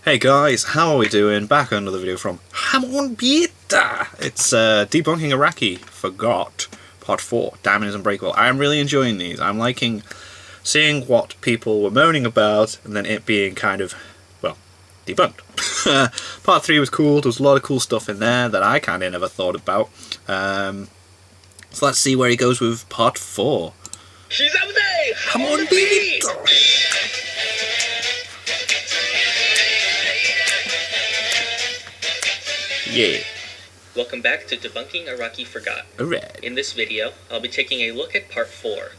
Hey guys, how are we doing? Back on another video from Hamon Pieta. It's Debunking Araki Forgot, Part 4, Diamond is Unbreakable. I'm really enjoying these. I'm liking seeing what people were moaning about and then it being kind of, well, debunked. Part 3 was cool. There was a lot of cool stuff in there that I kind of never thought about. So let's see where he goes with Part 4. Hamon Pieta! Yeah. Welcome back to Debunking Araki Forgot. Alright. In this video, I'll be taking a look at Part 4.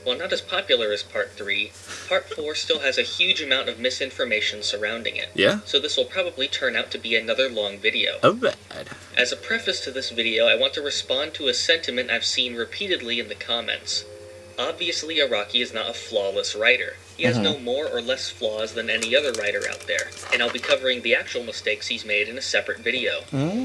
While not as popular as Part 3, Part 4 still has a huge amount of misinformation surrounding it. Yeah? So this will probably turn out to be another long video. Alright. As a preface to this video, I want to respond to a sentiment I've seen repeatedly in the comments. Obviously, Araki is not a flawless writer. He has no more or less flaws than any other writer out there, and I'll be covering the actual mistakes he's made in a separate video.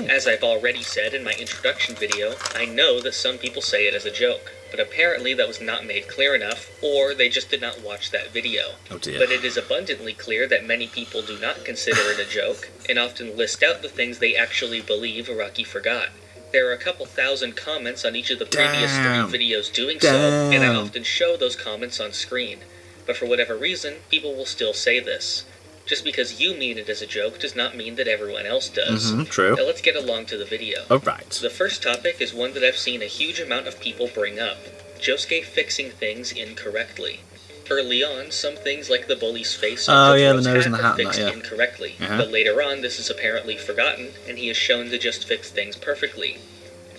As I've already said in my introduction video, I know that some people say it as a joke, but apparently that was not made clear enough, or they just did not watch that video. Oh dear. But it is abundantly clear that many people do not consider it a joke, and often list out the things they actually believe Araki forgot. There are a couple thousand comments on each of the previous 3 videos doing so, and I often show those comments on screen. But for whatever reason, people will still say this. Just because you mean it as a joke does not mean that everyone else does. True. Now let's get along to the video. Alright. The first topic is one that I've seen a huge amount of people bring up. Josuke fixing things incorrectly. Early on, some things like the bully's face on Jotaro's the nose and the hat hat are fixed and that, incorrectly, but later on this is apparently forgotten, and he is shown to just fix things perfectly.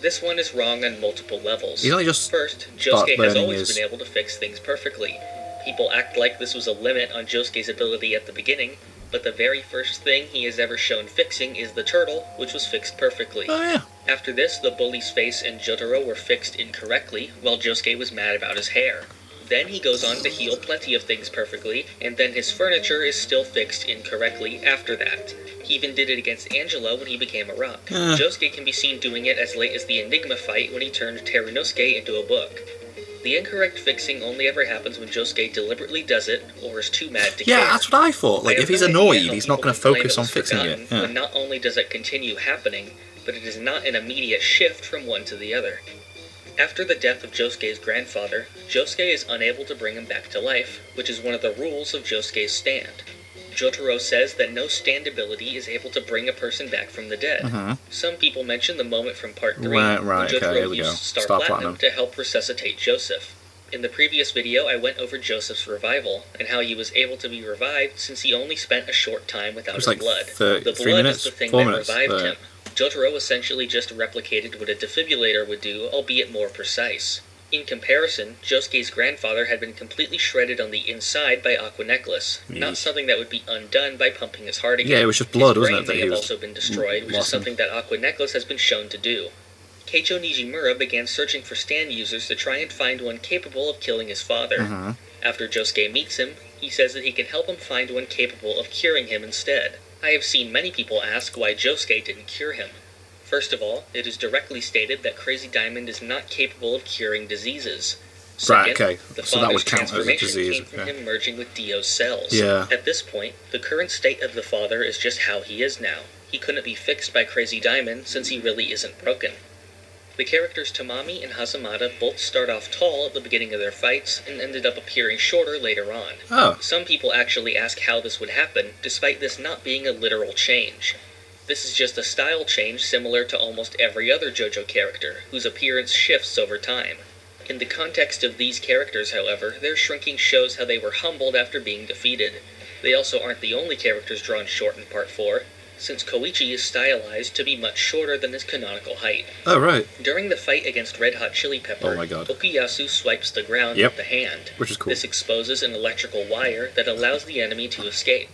This one is wrong on multiple levels. He's only just First, Josuke has always been able to fix things perfectly. People act like this was a limit on Josuke's ability at the beginning, but the very first thing he has ever shown fixing is the turtle, which was fixed perfectly. Oh yeah. After this, the bully's face and Jotaro were fixed incorrectly, while Josuke was mad about his hair. Then he goes on to heal plenty of things perfectly, and then his furniture is still fixed incorrectly after that. He even did it against Angela when he became a rock. Josuke can be seen doing it as late as the Enigma fight when he turned Terunosuke into a book. The incorrect fixing only ever happens when Josuke deliberately does it, or is too mad to care. Yeah, that's what I thought. Like, if he's annoyed, he's not going to focus on fixing it. When not only does it continue happening, but it is not an immediate shift from one to the other. After the death of Josuke's grandfather, Josuke is unable to bring him back to life, which is one of the rules of Josuke's stand. Jotaro says that no stand ability is able to bring a person back from the dead. Some people mention the moment from Part 3 when Jotaro used Star Platinum to help resuscitate Joseph. In the previous video, I went over Joseph's revival, and how he was able to be revived since he only spent a short time without his blood. The blood is the thing that revived him. Jotaro essentially just replicated what a defibrillator would do, albeit more precise. In comparison, Josuke's grandfather had been completely shredded on the inside by Aqua Necklace, not something that would be undone by pumping his heart again. Yeah, it was just blood, wasn't it? His brain may have also been destroyed, which is something that Aqua Necklace has been shown to do. Keicho Nijimura began searching for stand users to try and find one capable of killing his father. After Josuke meets him, he says that he can help him find one capable of curing him instead. I have seen many people ask why Josuke didn't cure him. First of all, it is directly stated that Crazy Diamond is not capable of curing diseases. Second, the father's transformation came from him merging with Dio's cells. At this point, the current state of the father is just how he is now. He couldn't be fixed by Crazy Diamond since he really isn't broken. The characters Tamami and Hazamada both start off tall at the beginning of their fights and ended up appearing shorter later on. Some people actually ask how this would happen, despite this not being a literal change. This is just a style change similar to almost every other JoJo character, whose appearance shifts over time. In the context of these characters, however, their shrinking shows how they were humbled after being defeated. They also aren't the only characters drawn short in Part 4, since Koichi is stylized to be much shorter than his canonical height. Oh, right. During the fight against Red Hot Chili Pepper, Okuyasu swipes the ground with the hand. Which is cool. This exposes an electrical wire that allows the enemy to escape.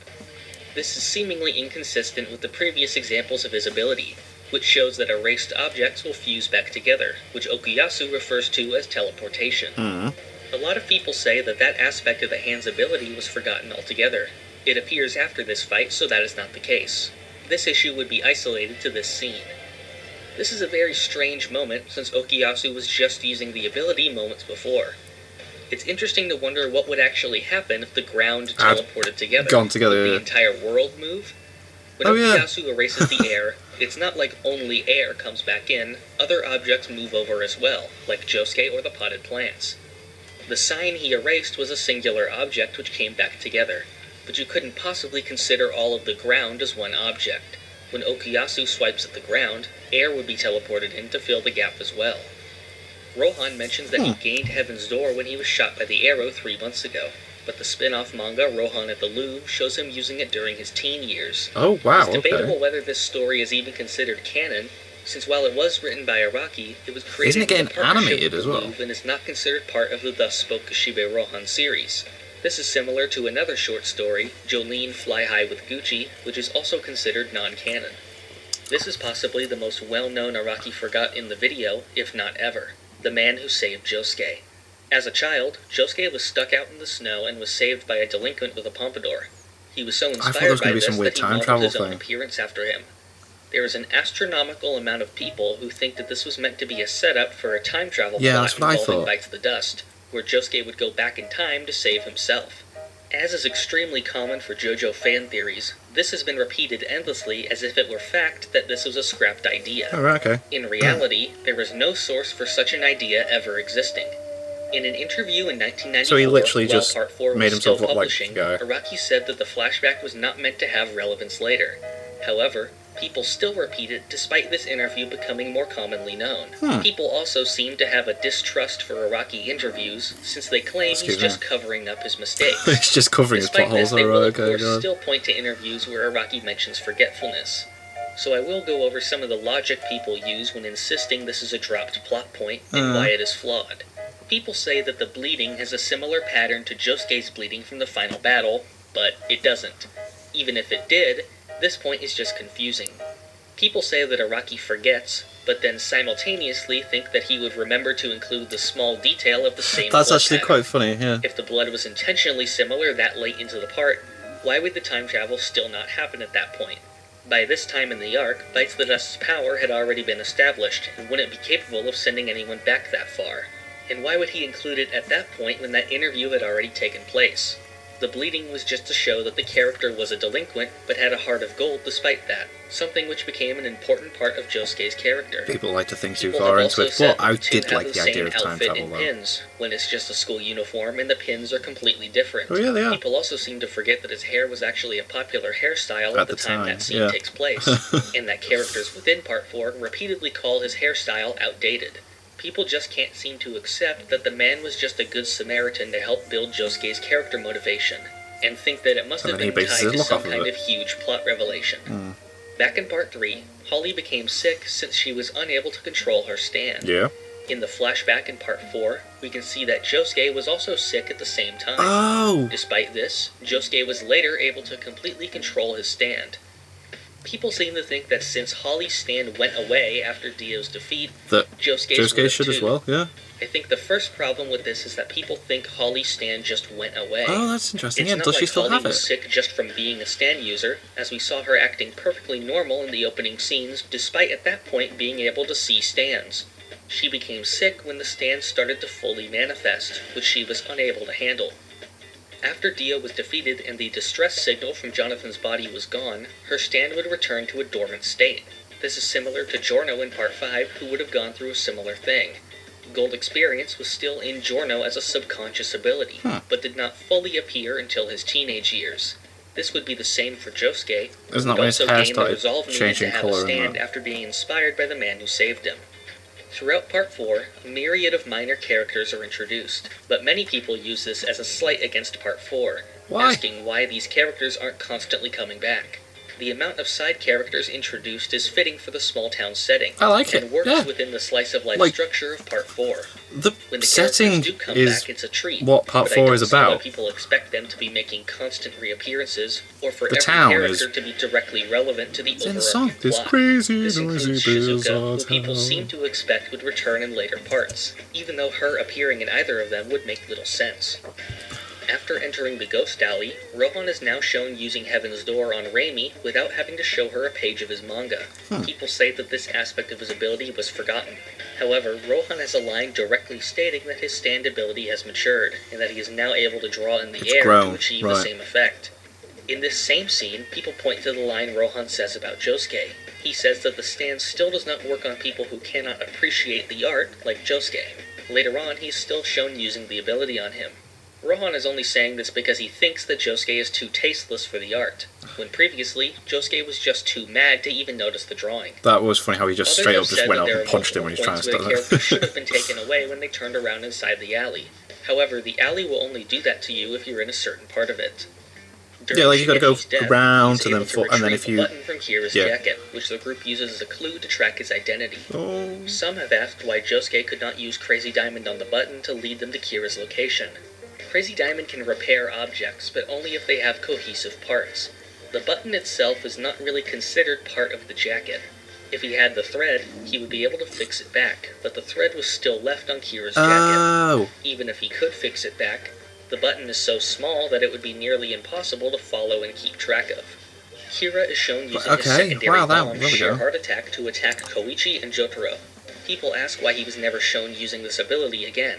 This is seemingly inconsistent with the previous examples of his ability, which shows that erased objects will fuse back together, which Okuyasu refers to as teleportation. A lot of people say that that aspect of the hand's ability was forgotten altogether. It appears after this fight, so that is not the case. This issue would be isolated to this scene. This is a very strange moment, since Okuyasu was just using the ability moments before. It's interesting to wonder what would actually happen if the ground teleported together. Gone together. Would the entire world move? When Okuyasu erases the air, it's not like only air comes back in, other objects move over as well, like Josuke or the potted plants. The sign he erased was a singular object which came back together, but you couldn't possibly consider all of the ground as one object. When Okuyasu swipes at the ground, air would be teleported in to fill the gap as well. Rohan mentions that he gained Heaven's Door when he was shot by the arrow 3 months ago, but the spin-off manga Rohan at the Louvre shows him using it during his teen years. Oh, wow, It's debatable whether this story is even considered canon, since while it was written by Araki, it was created in a partnership with the Louvre and is not considered part of the Thus Spoke Kishibe Rohan series. This is similar to another short story, Jolene Fly High with Gucci, which is also considered non-canon. This is possibly the most well-known Araki forgot in the video, if not ever. The man who saved Josuke. As a child, Josuke was stuck out in the snow and was saved by a delinquent with a pompadour. He was so inspired by this that he modeled his own appearance after him. There is an astronomical amount of people who think that this was meant to be a setup for a time travel plot involving Bites the Dust, where Josuke would go back in time to save himself. As is extremely common for JoJo fan theories, this has been repeated endlessly as if it were fact that this was a scrapped idea. Oh, right, okay. In reality, there was no source for such an idea ever existing. In an interview in 1994, so he literally just Part 4 made was himself still look publishing, like a guy. Araki said that the flashback was not meant to have relevance later. However, people still repeat it despite this interview becoming more commonly known. People also seem to have a distrust for Araki interviews, since they claim he's just covering up his mistakes. He's just covering his potholes. They will, of course, still point to interviews where Araki mentions forgetfulness. So I will go over some of the logic people use when insisting this is a dropped plot point and why it is flawed. People say that the bleeding has a similar pattern to Josuke's bleeding from the final battle, but it doesn't. Even if it did, this point is just confusing. People say that Araki forgets, but then simultaneously think that he would remember to include the small detail of the same blood actually pattern. quite funny, yeah. If the blood was intentionally similar that late into the part, why would the time travel still not happen at that point? By this time in the arc, Bites the Dust's power had already been established, and wouldn't be capable of sending anyone back that far. And why would he include it at that point when that interview had already taken place? The bleeding was just to show that the character was a delinquent, but had a heart of gold despite that, something which became an important part of Josuke's character. People like to think too far into it, but I did like the idea of time travel, though. Pins, when it's just a school uniform and the pins are completely different. Oh yeah, they are. People also seem to forget that his hair was actually a popular hairstyle at the time that scene takes place, and that characters within Part 4 repeatedly call his hairstyle outdated. People just can't seem to accept that the man was just a good Samaritan to help build Josuke's character motivation, and think that it must have been tied to some kind of huge plot revelation. Back in Part 3, Holly became sick since she was unable to control her stand. Yeah. In the flashback in Part 4, we can see that Josuke was also sick at the same time. Oh! Despite this, Josuke was later able to completely control his stand. People seem to think that since Holly's stand went away after Dio's defeat, Josuke should as well, yeah. I think the first problem with this is that people think Holly's stand just went away. Oh, that's interesting. It's yeah, not does like she still Holly have was it? sick just from being a stand user, as we saw her acting perfectly normal in the opening scenes, despite at that point being able to see stands. She became sick when the stand started to fully manifest, which she was unable to handle. After Dio was defeated and the distress signal from Jonathan's body was gone, her stand would return to a dormant state. This is similar to Giorno in Part 5, who would have gone through a similar thing. Gold Experience was still in Giorno as a subconscious ability, but did not fully appear until his teenage years. This would be the same for Josuke, who would also gain the resolve needed to have a stand after being inspired by the man who saved him. Throughout Part 4, a myriad of minor characters are introduced, but many people use this as a slight against Part 4, asking why these characters aren't constantly coming back. The amount of side characters introduced is fitting for the small-town setting, and works within the slice-of-life structure of Part 4. The when the setting do come is back, it's a treat, what Part 4 is about. People expect them to be making constant reappearances, or for the every town character to be directly relevant to the overall plot. This crazy, This noisy includes Shizuka, who people town. seem to expect would return in later parts, even though her appearing in either of them would make little sense. After entering the Ghost Alley, Rohan is now shown using Heaven's Door on Reimi without having to show her a page of his manga. People say that this aspect of his ability was forgotten. However, Rohan has a line directly stating that his stand ability has matured, and that he is now able to draw in the air to achieve the same effect. In this same scene, people point to the line Rohan says about Josuke. He says that the stand still does not work on people who cannot appreciate the art like Josuke. Later on, he's still shown using the ability on him. Rohan is only saying this because he thinks that Josuke is too tasteless for the art, when previously, Josuke was just too mad to even notice the drawing. That was funny how he just Others straight have up just said went that up there and are punched him when he's trying multiple to points stop where the it. character should have been taken away when they turned around inside the alley. However, the alley will only do that to you if you're in a certain part of it. Yeah, like you gotta go Shigeki's around death, to them, he's able to and then retrieve if you... a button from Kira's jacket, which the group uses as a clue to track his identity. Oh. Some have asked why Josuke could not use Crazy Diamond on the button to lead them to Kira's location. Crazy Diamond can repair objects, but only if they have cohesive parts. The button itself is not really considered part of the jacket. If he had the thread, he would be able to fix it back, but the thread was still left on Kira's jacket. Even if he could fix it back, the button is so small that it would be nearly impossible to follow and keep track of. Kira is shown using his secondary bomb, Sheer Heart Attack, to attack Koichi and Jotaro. People ask why he was never shown using this ability again.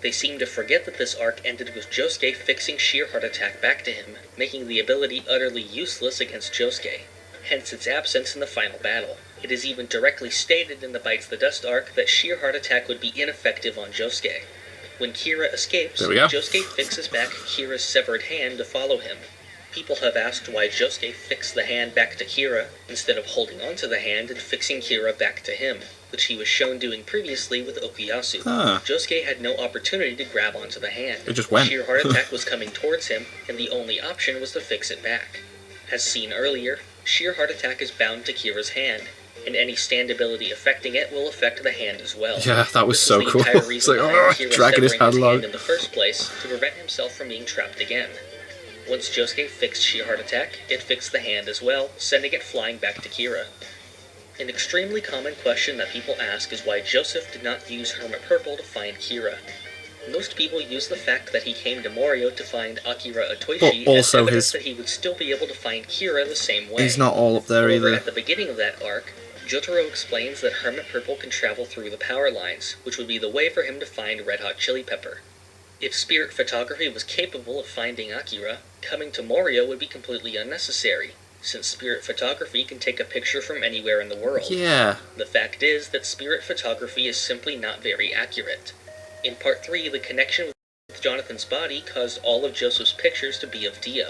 They seem to forget that this arc ended with Josuke fixing Sheer Heart Attack back to him, making the ability utterly useless against Josuke, hence its absence in the final battle. It is even directly stated in the Bites the Dust arc that Sheer Heart Attack would be ineffective on Josuke. When Kira escapes, Josuke fixes back Kira's severed hand to follow him. People have asked why Josuke fixed the hand back to Kira, instead of holding onto the hand and fixing Kira back to him, which he was shown doing previously with Okuyasu. Josuke had no opportunity to grab onto the hand. It just went. Sheer Heart Attack was coming towards him, and the only option was to fix it back. As seen earlier, Sheer Heart Attack is bound to Kira's hand, and any stand ability affecting it will affect the hand as well. Yeah, that was so cool. It's like, Kira dragging his hand along. in the first place to prevent himself from being trapped again. Once Josuke fixed Sheer Heart Attack, it fixed the hand as well, sending it flying back to Kira. An extremely common question that people ask is why Joseph did not use Hermit Purple to find Kira. Most people use the fact that he came to Morio to find Akira Otoishi as evidence that he would still be able to find Kira the same way. He's not all up there either. At the beginning of that arc, Jotaro explains that Hermit Purple can travel through the power lines, which would be the way for him to find Red Hot Chili Pepper. If Spirit Photography was capable of finding Akira, coming to Morio would be completely unnecessary, since Spirit Photography can take a picture from anywhere in the world. Yeah. The fact is that Spirit Photography is simply not very accurate. In Part 3, the connection with Jonathan's body caused all of Joseph's pictures to be of Dio.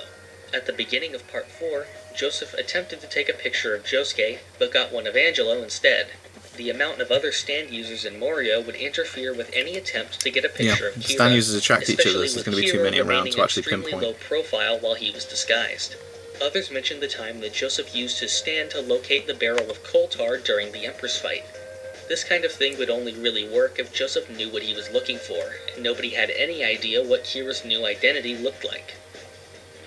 At the beginning of Part 4, Joseph attempted to take a picture of Josuke, but got one of Angelo instead. The amount of other stand users in Morio would interfere with any attempt to get a picture of Kira. Stand users attract each other, so there's going to be too many around to actually pinpoint. Low profile while he was disguised. Others mentioned the time that Joseph used his stand to locate the barrel of coal tar during the Empress fight. This kind of thing would only really work if Joseph knew what he was looking for, and nobody had any idea what Kira's new identity looked like.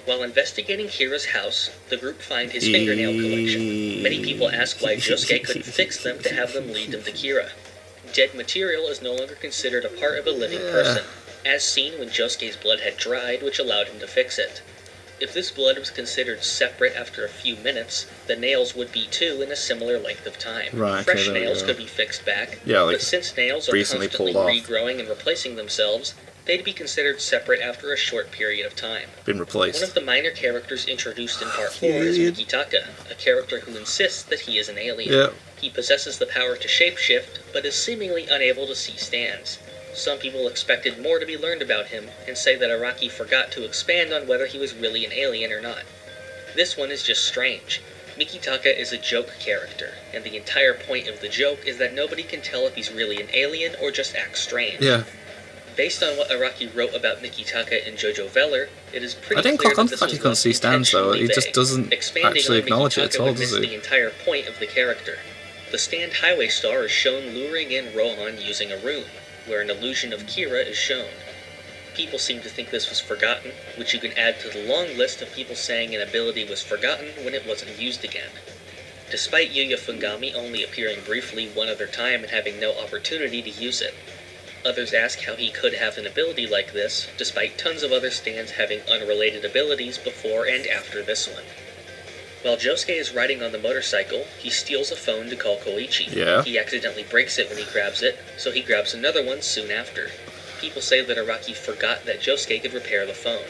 While investigating Kira's house, the group find his fingernail collection. Many people ask why Josuke couldn't fix them to have them lead them to Kira. Dead material is no longer considered a part of a living person, as seen when Josuke's blood had dried, which allowed him to fix it. If this blood was considered separate after a few minutes, the nails would be too in a similar length of time. Fresh nails could be fixed back, but since nails are constantly regrowing and replacing themselves, they'd be considered separate after a short period of time. Been replaced. One of the minor characters introduced in Part 4 is Mikitaka, a character who insists that he is an alien. He possesses the power to shapeshift, but is seemingly unable to see stands. Some people expected more to be learned about him, and say that Araki forgot to expand on whether he was really an alien or not. This one is just strange. Mikitaka is a joke character, and the entire point of the joke is that nobody can tell if he's really an alien or just acts strange. Based on what Araki wrote about Mikitaka in Jojo Veller, it is pretty clear that this was can't see stands though. He just doesn't actually acknowledge it at all, does he? The entire point of the character. The stand Highway Star is shown luring in Rohan using a room, where an illusion of Kira is shown. People seem to think this was forgotten, which you can add to the long list of people saying an ability was forgotten when it wasn't used again. Despite Yuya Fungami only appearing briefly one other time and having no opportunity to use it. Others ask how he could have an ability like this, despite tons of other stands having unrelated abilities before and after this one. While Josuke is riding on the motorcycle, he steals a phone to call Koichi. He accidentally breaks it when he grabs it, so he grabs another one soon after. People say that Araki forgot that Josuke could repair the phone.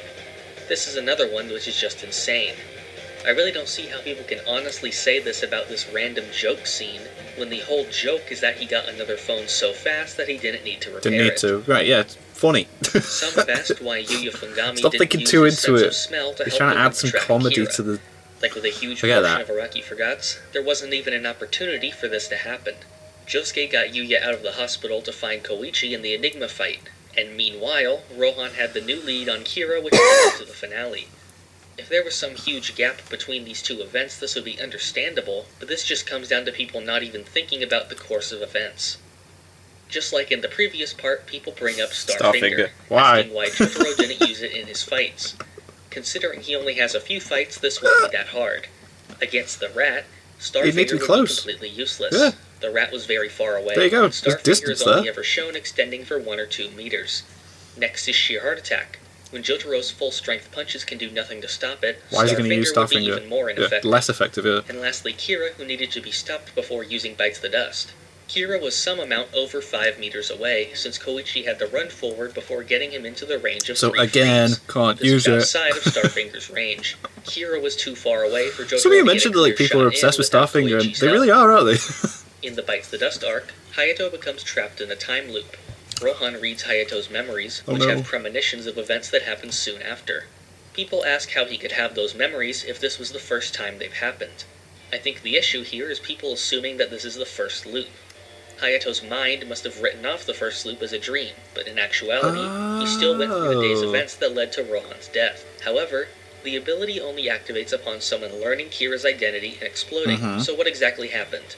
This is another one which is just insane. I really don't see how people can honestly say this about this random joke scene, when the whole joke is that he got another phone so fast that he didn't need to repair it. Right, yeah, it's funny. Some have asked why Yuya Fungami Stop didn't thinking use too his into sense it. of smell to He's help trying to him add some track comedy Kira. to the... Like with a huge Forget portion that. of Araki Forgots, there wasn't even an opportunity for this to happen. Josuke got Yuya out of the hospital to find Koichi in the Enigma fight, and meanwhile, Rohan had the new lead on Kira, which led to the finale. If there was some huge gap between these two events, this would be understandable, but this just comes down to people not even thinking about the course of events. Just like in the previous part, people bring up Starfinger, Why? asking why Jotaro didn't use it in his fights. Considering he only has a few fights, this won't be that hard. Against the rat, Starfinger would be completely useless. Yeah. The rat was very far away. There you go, Starfinger there's distance is only there. ever shown extending for 1 or 2 meters. Next is Sheer Heart Attack. When Jotaro's full-strength punches can do nothing to stop it, Why is he going to use Starfinger would be Starfinger? even more ineffective. Less effective, yeah. And lastly, Kira, who needed to be stopped before using Bites the Dust. Kira was some amount over 5 meters away, since Koichi had to run forward before getting him into the range of 3 again, frames. can't This use was it. outside of Starfinger's range. Kira was too far away for Jotaro Somebody to mentioned get a that like clear people are shot obsessed in with without Starfinger, and Koichi's they help. really are, aren't they? In the Bites the Dust arc, Hayato becomes trapped in a time loop. Rohan reads Hayato's memories, which have premonitions of events that happen soon after. People ask how he could have those memories if this was the first time they've happened. I think the issue here is people assuming that this is the first loop. Hayato's mind must have written off the first loop as a dream, but in actuality, he still went through the day's events that led to Rohan's death. However, the ability only activates upon someone learning Kira's identity and exploding, so what exactly happened?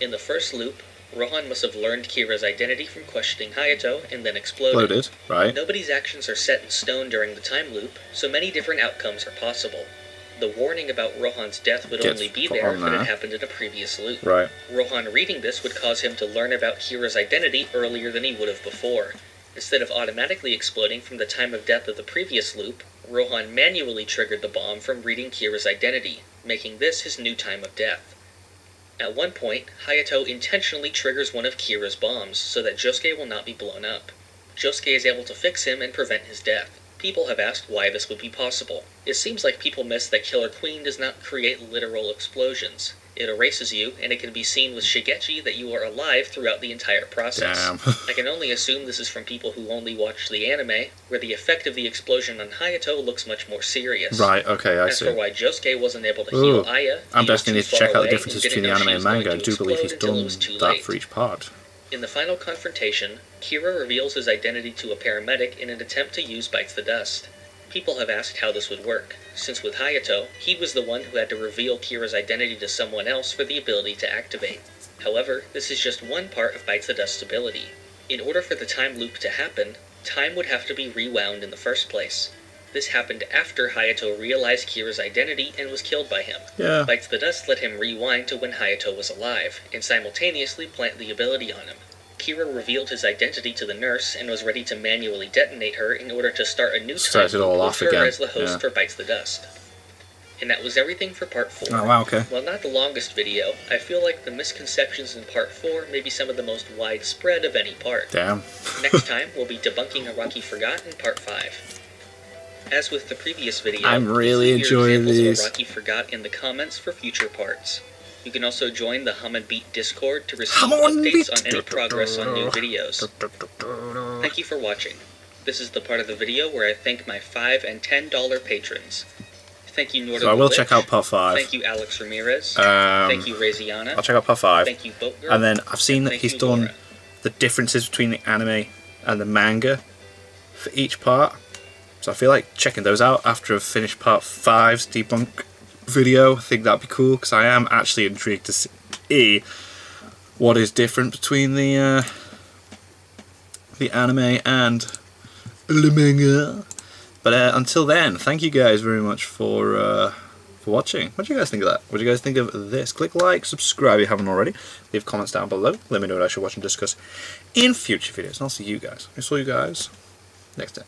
In the first loop, Rohan must have learned Kira's identity from questioning Hayato and then exploded. Right. Nobody's actions are set in stone during the time loop, so many different outcomes are possible. The warning about Rohan's death would only be there if it had happened in a previous loop. Right. Rohan reading this would cause him to learn about Kira's identity earlier than he would have before. Instead of automatically exploding from the time of death of the previous loop, Rohan manually triggered the bomb from reading Kira's identity, making this his new time of death. At one point, Hayato intentionally triggers one of Kira's bombs so that Josuke will not be blown up. Josuke is able to fix him and prevent his death. People have asked why this would be possible. It seems like people miss that Killer Queen does not create literal explosions. It erases you, and it can be seen with Shigechi that you are alive throughout the entire process. Damn. I can only assume this is from people who only watch the anime, where the effect of the explosion on Hayato looks much more serious. Right, okay, I As see. for why Josuke wasn't able to heal Aya, I'm definitely need to check out the difference differences between the anime and manga. I do believe he's done that for each part. In the final confrontation, Kira reveals his identity to a paramedic in an attempt to use Bites the Dust. People have asked how this would work, since with Hayato, he was the one who had to reveal Kira's identity to someone else for the ability to activate. However, this is just one part of Bites the Dust's ability. In order for the time loop to happen, time would have to be rewound in the first place. This happened after Hayato realized Kira's identity and was killed by him. Yeah. Bites the Dust let him rewind to when Hayato was alive, and simultaneously plant the ability on him. Kira revealed his identity to the nurse and was ready to manually detonate her in order to start a new time loop with her as the host for Bites the Dust. And that was everything for Part 4. Oh, wow, okay. While not the longest video, I feel like the misconceptions in Part 4 may be some of the most widespread of any part. Damn. Next time, we'll be debunking Araki Forgot in Part 5. As with the previous video, I'm really enjoying these. Of Araki Forgot in the comments for future parts. You can also join the Hum and Beat Discord to receive updates on any progress on new videos. Thank you for watching. This is the part of the video where I thank my $5 and $10 patrons. Thank you, Northern So I will check out Part 5. Thank you, Alex Ramirez. Thank you, Raziana. I'll check out Part 5. Thank you, Boat Girl. And then I've seen that Thank he's you, done Laura. the differences between the anime and the manga for each part. So I feel like checking those out after I've finished Part 5's debunk video. I think that'd be cool, because I am actually intrigued to see what is different between the anime and the manga. But until then, thank you guys very much for watching. What do you guys think of that? What do you guys think of this? Click like, subscribe if you haven't already. Leave comments down below. Let me know what I should watch and discuss in future videos. And I'll see you guys. I saw you guys next time.